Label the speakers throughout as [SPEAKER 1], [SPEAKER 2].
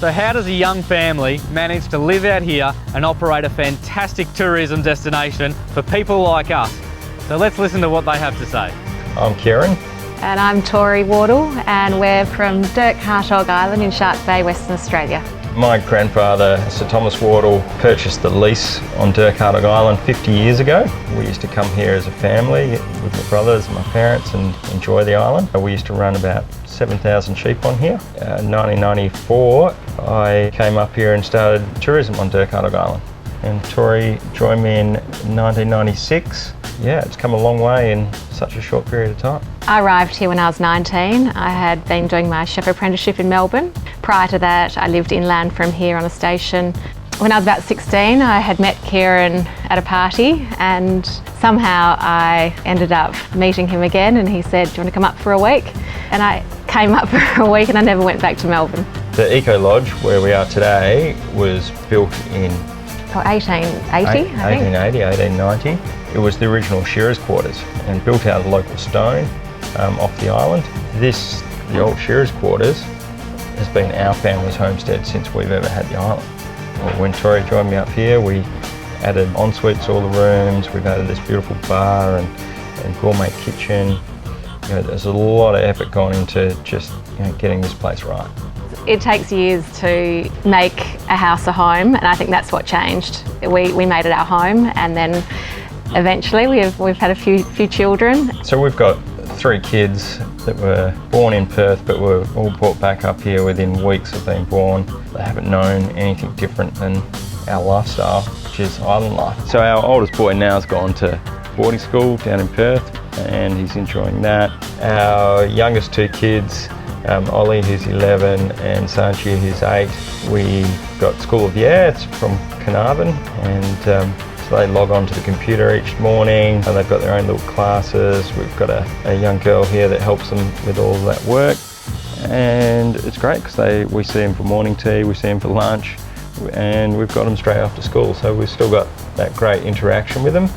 [SPEAKER 1] So how does a young family manage to live out here and operate a fantastic tourism destination for people like us? So let's listen to what they have to say.
[SPEAKER 2] I'm Kieran.
[SPEAKER 3] And I'm Tori Wardle, and we're from Dirk Hartog Island in Shark Bay, Western Australia.
[SPEAKER 2] My grandfather, Sir Thomas Wardle, purchased the lease on Dirk Hartog Island 50 years ago. We used to come here as a family with my brothers and my parents and enjoy the island. We used to run about 7,000 sheep on here. In 1994, I came up here and started tourism on Dirk Hartog Island. And Tori joined me in 1996. Yeah, it's come a long way in such a short period of time.
[SPEAKER 3] I arrived here when I was 19. I had been doing my chef apprenticeship in Melbourne. Prior to that, I lived inland from here on a station. When I was about 16, I had met Kieran at a party, and somehow I ended up meeting him again, and he said, "Do you want to come up for a week?" And I came up for a week and I never went back to Melbourne.
[SPEAKER 2] The EcoLodge, where we are today, was built in
[SPEAKER 3] 1880,
[SPEAKER 2] 1890. It was the original shearers' quarters and built out of local stone off the island. The old shearers' quarters, has been our family's homestead since we've ever had the island. Well, when Tori joined me up here, we added en-suites to all the rooms. We've added this beautiful bar and gourmet kitchen. You know, there's a lot of effort gone into just getting this place right.
[SPEAKER 3] It takes years to make a house a home, and I think that's what changed. We made it our home, and then eventually we've had a few children.
[SPEAKER 2] So we've got 3 kids that were born in Perth but were all brought back up here within weeks of being born. They haven't known anything different than our lifestyle, which is island life. So our oldest boy now has gone to boarding school down in Perth and he's enjoying that. Our youngest 2 kids, Ollie, who's 11, and Sanchi, who's 8. We got School of It's from Carnarvon, and so they log on to the computer each morning and they've got their own little classes. We've got a young girl here that helps them with all of that work, and it's great because we see them for morning tea, we see them for lunch, and we've got them straight after school, so we've still got that great interaction with them.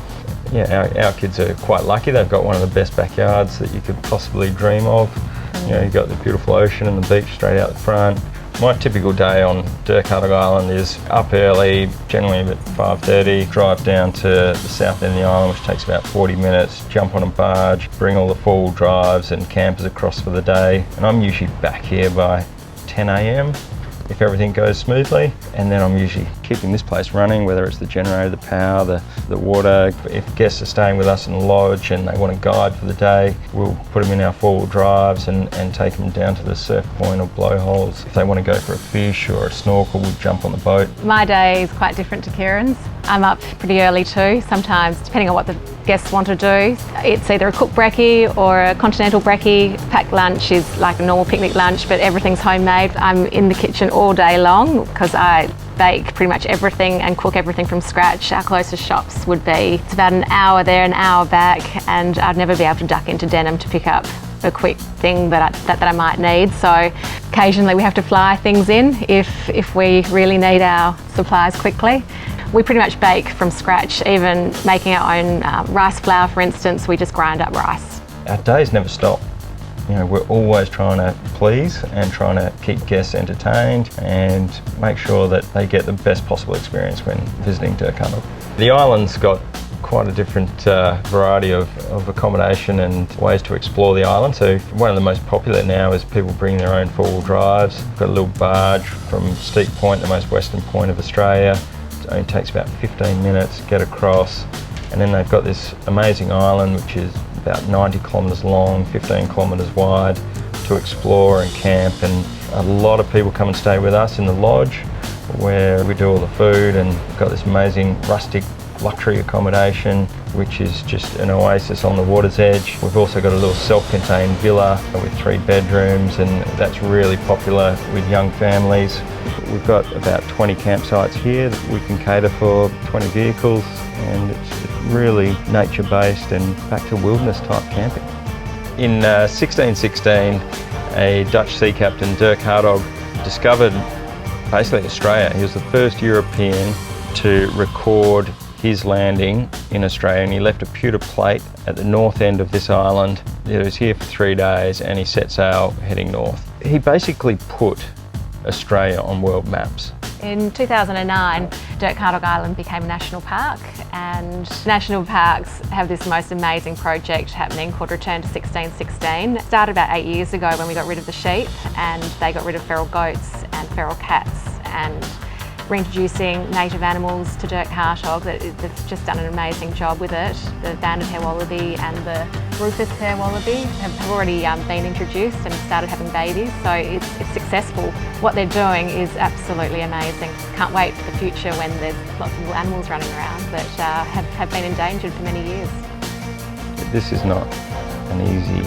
[SPEAKER 2] Yeah, our kids are quite lucky. They've got one of the best backyards that you could possibly dream of. You know, you've got the beautiful ocean and the beach straight out the front. My typical day on Dirk Hartog Island is up early, generally at 5:30, drive down to the south end of the island, which takes about 40 minutes, jump on a barge, bring all the 4-wheel drives and campers across for the day, and I'm usually back here by 10 a.m. if everything goes smoothly, and then I'm usually keeping this place running, whether it's the generator, the power, the water. If guests are staying with us in the lodge and they want a guide for the day, we'll put them in our 4-wheel drives and take them down to the surf point or blowholes. If they want to go for a fish or a snorkel, we'll jump on the boat.
[SPEAKER 3] My day is quite different to Kieran's. I'm up pretty early too, sometimes depending on what the guests want to do. It's either a cooked brekkie or a continental brekkie. Packed lunch is like a normal picnic lunch, but everything's homemade. I'm in the kitchen all day long because I bake pretty much everything and cook everything from scratch. Our closest shops would be, it's about an hour there, an hour back, and I'd never be able to duck into Denham to pick up a quick thing that I might need. So occasionally we have to fly things in if we really need our supplies quickly. We pretty much bake from scratch, even making our own rice flour, for instance. We just grind up rice.
[SPEAKER 2] Our days never stop. You know, we're always trying to please and trying to keep guests entertained and make sure that they get the best possible experience when visiting Dirk Hartog. The island's got quite a different variety of accommodation and ways to explore the island. So one of the most popular now is people bringing their own 4-wheel drives. We've got a little barge from Steep Point, the most western point of Australia. It only takes about 15 minutes to get across, and then they've got this amazing island which is about 90 kilometres long, 15 kilometres wide, to explore and camp. And a lot of people come and stay with us in the lodge where we do all the food, and we've got this amazing rustic luxury accommodation which is just an oasis on the water's edge. We've also got a little self-contained villa with 3 bedrooms, and that's really popular with young families. We've got about 20 campsites here that we can cater for 20 vehicles, and it's really nature-based and back to wilderness type camping. In 1616, a Dutch sea captain, Dirk Hartog, discovered basically Australia. He was the first European to record his landing in Australia, and he left a pewter plate at the north end of this island. He was here for 3 days and he set sail heading north. He basically put Australia on world maps.
[SPEAKER 3] In 2009, Dirk Hartog Island became a national park, and national parks have this most amazing project happening called Return to 1616. It started about 8 years ago when we got rid of the sheep, and they got rid of feral goats and feral cats, and reintroducing native animals to Dirk Hartog. They've just done an amazing job with it. The banded hair wallaby and the rufous hair wallaby have already been introduced and started having babies, so it's successful. What they're doing is absolutely amazing. Can't wait for the future when there's lots of little animals running around that have been endangered for many years.
[SPEAKER 2] This is not an easy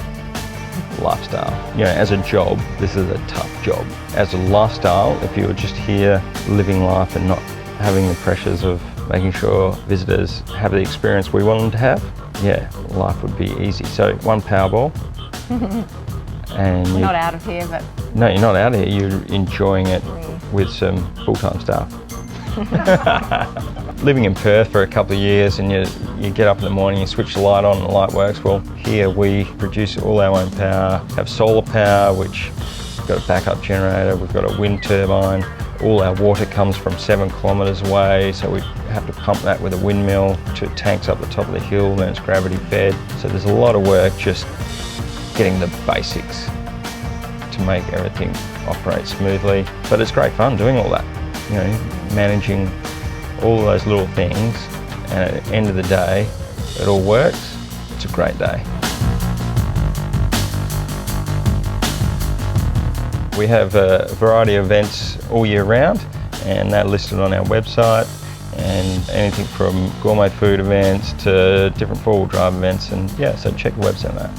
[SPEAKER 2] lifestyle. You know, as a job, this is a tough job. As a lifestyle, if you were just here living life and not having the pressures of making sure visitors have the experience we want them to have, yeah, life would be easy. So 1 Powerball. And
[SPEAKER 3] We're not out of here, but...
[SPEAKER 2] No, you're not out of here. You're enjoying it with some full-time staff. Living in Perth for a couple of years, and you get up in the morning, you switch the light on and the light works. Well, here we produce all our own power, have solar power, which we've got a backup generator, we've got a wind turbine. All our water comes from 7 kilometres away, so we have to pump that with a windmill to tanks up the top of the hill, then it's gravity fed. So there's a lot of work just getting the basics to make everything operate smoothly. But it's great fun doing all that, you know, managing all of those little things, and at the end of the day, it all works. It's a great day. We have a variety of events all year round, and they're listed on our website, and anything from gourmet food events to different four-wheel drive events, and yeah, so check the website out.